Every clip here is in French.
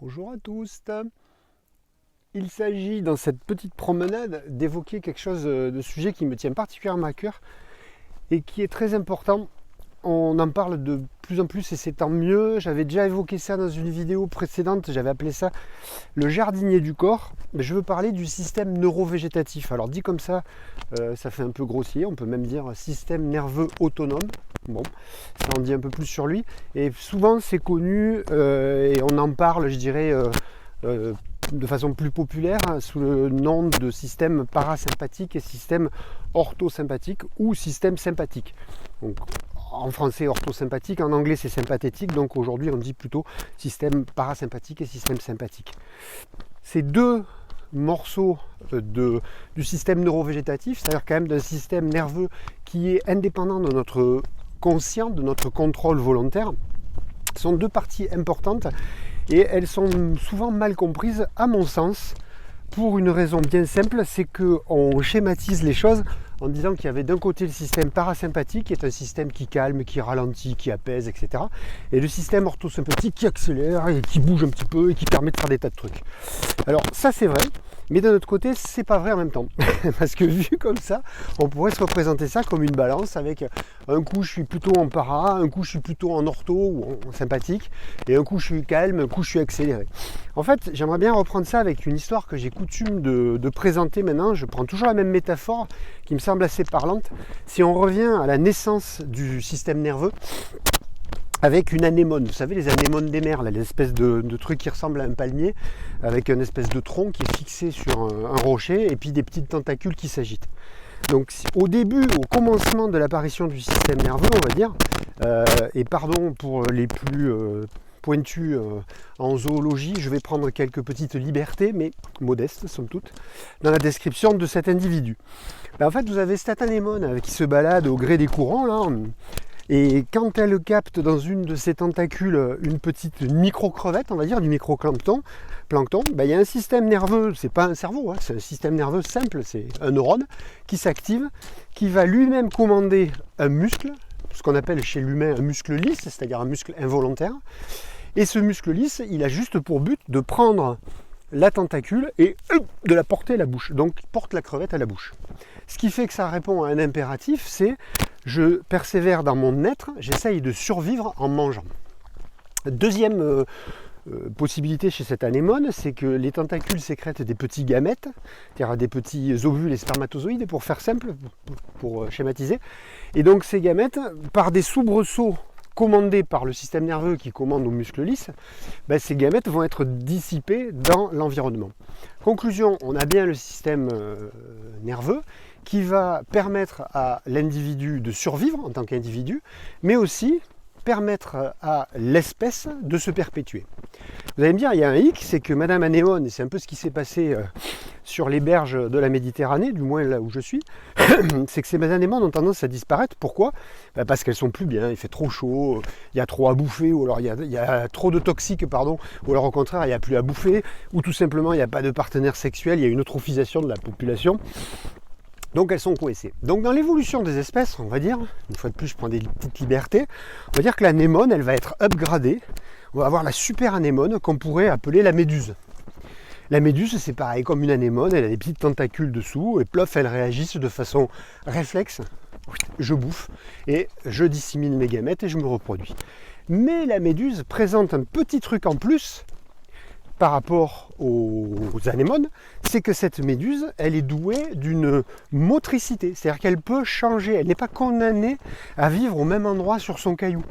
Bonjour à tous. Il s'agit dans cette petite promenade d'évoquer quelque chose de sujet qui me tient particulièrement à cœur et qui est très important. On en parle de plus en plus et c'est tant mieux. J'avais déjà évoqué ça dans une vidéo précédente, j'avais appelé ça le jardinier du corps. Je veux parler du système neurovégétatif. Alors dit comme ça, ça fait un peu grossier, on peut même dire système nerveux autonome. Bon, ça en dit un peu plus sur lui. Et souvent c'est connu et on en parle, je dirais, de façon plus populaire sous le nom de système parasympathique et système orthosympathique ou système sympathique. Donc, en français orthosympathique, en anglais c'est sympathétique, donc aujourd'hui on dit plutôt système parasympathique et système sympathique. Ces deux morceaux du système neurovégétatif, c'est-à-dire quand même d'un système nerveux qui est indépendant de notre conscient, de notre contrôle volontaire, sont deux parties importantes et elles sont souvent mal comprises à mon sens pour une raison bien simple, c'est qu'on schématise les choses en disant qu'il y avait d'un côté le système parasympathique qui est un système qui calme, qui ralentit, qui apaise, etc. Et le système orthosympathique qui accélère et qui bouge un petit peu et qui permet de faire des tas de trucs. Alors ça c'est vrai, mais d'un autre côté c'est pas vrai en même temps. Parce que vu comme ça, on pourrait se représenter ça comme une balance avec un coup je suis plutôt en para, un coup je suis plutôt en ortho ou en sympathique, et un coup je suis calme, un coup je suis accéléré. En fait, j'aimerais bien reprendre ça avec une histoire que j'ai coutume de présenter maintenant. Je prends toujours la même métaphore qui me semble assez parlante. Si on revient à la naissance du système nerveux, avec une anémone, vous savez les anémones des mers, là, l'espèce de truc qui ressemble à un palmier, avec une espèce de tronc qui est fixé sur un rocher, et puis des petites tentacules qui s'agitent. Donc au début, au commencement de l'apparition du système nerveux, on va dire, et pardon pour les plus pointus en zoologie, je vais prendre quelques petites libertés, mais modestes somme toute, dans la description de cet individu. En fait, vous avez cette anémone qui se balade au gré des courants, là, et quand elle capte dans une de ses tentacules une petite micro-crevette, on va dire, du micro-plancton, il y a un système nerveux, c'est pas un cerveau, c'est un système nerveux simple, c'est un neurone qui s'active, qui va lui-même commander un muscle, ce qu'on appelle chez l'humain un muscle lisse, c'est-à-dire un muscle involontaire. Et ce muscle lisse, il a juste pour but de prendre la tentacule et de la porter à la bouche. Donc il porte la crevette à la bouche. Ce qui fait que ça répond à un impératif, c'est je persévère dans mon être, j'essaye de survivre en mangeant. Deuxième possibilité chez cette anémone, c'est que les tentacules sécrètent des petits gamètes, c'est-à-dire des petits ovules et spermatozoïdes, pour faire simple, pour schématiser. Et donc ces gamètes, par des soubresauts commandés par le système nerveux qui commande aux muscles lisses, ces gamètes vont être dissipés dans l'environnement. Conclusion, on a bien le système nerveux qui va permettre à l'individu de survivre en tant qu'individu, mais aussi permettre à l'espèce de se perpétuer. Vous allez me dire, il y a un hic, c'est que Madame Anémone, et c'est un peu ce qui s'est passé sur les berges de la Méditerranée, du moins là où je suis, c'est que ces anémones ont tendance à disparaître. Pourquoi ? Parce qu'elles sont plus bien, il fait trop chaud, il y a trop à bouffer, ou alors il y a trop de toxiques, ou alors au contraire, il n'y a plus à bouffer, ou tout simplement il n'y a pas de partenaire sexuel, il y a une eutrophisation de la population. Donc elles sont coincées. Donc dans l'évolution des espèces, on va dire, une fois de plus je prends des petites libertés, on va dire que l'anémone, elle va être upgradée. On va avoir la super anémone qu'on pourrait appeler la méduse. La méduse, c'est pareil, comme une anémone, elle a des petites tentacules dessous, et plof, elles réagissent de façon réflexe. Je bouffe, et je dissémine mes gamètes et je me reproduis. Mais la méduse présente un petit truc en plus, par rapport aux anémones, c'est que cette méduse, elle est douée d'une motricité, c'est-à-dire qu'elle peut changer, elle n'est pas condamnée à vivre au même endroit sur son caillou.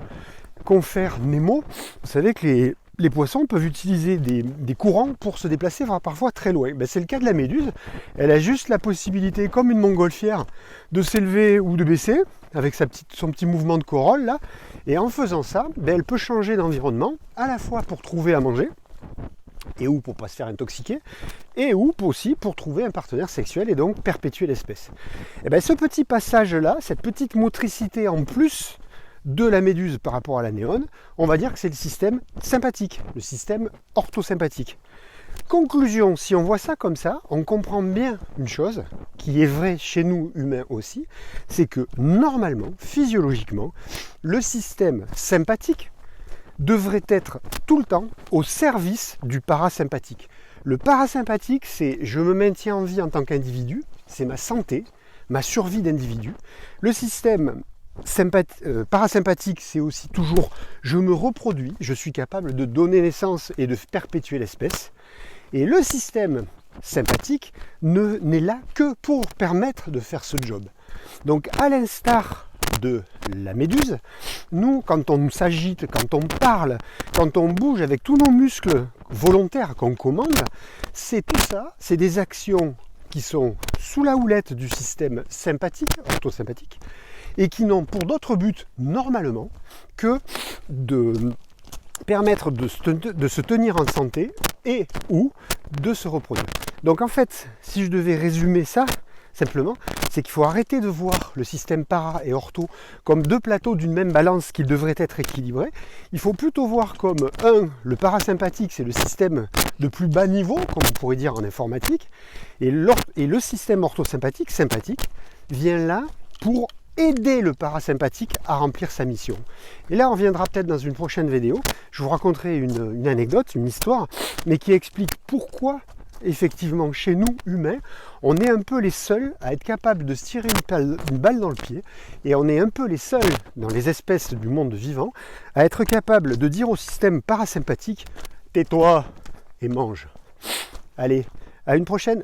Confère Nemo, vous savez que les poissons peuvent utiliser des courants pour se déplacer parfois très loin. C'est le cas de la méduse, elle a juste la possibilité, comme une montgolfière, de s'élever ou de baisser, avec son petit mouvement de corolle là, et en faisant ça, elle peut changer d'environnement, à la fois pour trouver à manger, et ou pour ne pas se faire intoxiquer, et ou aussi pour trouver un partenaire sexuel et donc perpétuer l'espèce. Ce petit passage-là, cette petite motricité en plus de la méduse par rapport à l'anémone, on va dire que c'est le système sympathique, le système orthosympathique. Conclusion, si on voit ça comme ça, on comprend bien une chose, qui est vraie chez nous humains aussi, c'est que normalement, physiologiquement, le système sympathique devrait être tout le temps au service du parasympathique. Le parasympathique, c'est je me maintiens en vie en tant qu'individu, c'est ma santé, ma survie d'individu. Le système parasympathique, c'est aussi toujours je me reproduis, je suis capable de donner naissance et de perpétuer l'espèce. Et le système sympathique n'est là que pour permettre de faire ce job. Donc à l'instar de la méduse, nous, quand on s'agite, quand on parle, quand on bouge avec tous nos muscles volontaires qu'on commande, c'est tout ça, c'est des actions qui sont sous la houlette du système sympathique, orthosympathique, et qui n'ont pour d'autres buts, normalement, que de permettre de se tenir en santé et ou de se reproduire. Donc en fait, si je devais résumer ça, simplement, c'est qu'il faut arrêter de voir le système para et ortho comme deux plateaux d'une même balance qui devraient être équilibrés. Il faut plutôt voir comme le parasympathique, c'est le système de plus bas niveau, comme on pourrait dire en informatique, et le système orthosympathique, sympathique, vient là pour aider le parasympathique à remplir sa mission. Et là, on reviendra peut-être dans une prochaine vidéo. Je vous raconterai une anecdote, une histoire, mais qui explique pourquoi effectivement, chez nous, humains, on est un peu les seuls à être capables de se tirer une balle dans le pied, et on est un peu les seuls, dans les espèces du monde vivant, à être capables de dire au système parasympathique « tais-toi et mange ». Allez, à une prochaine.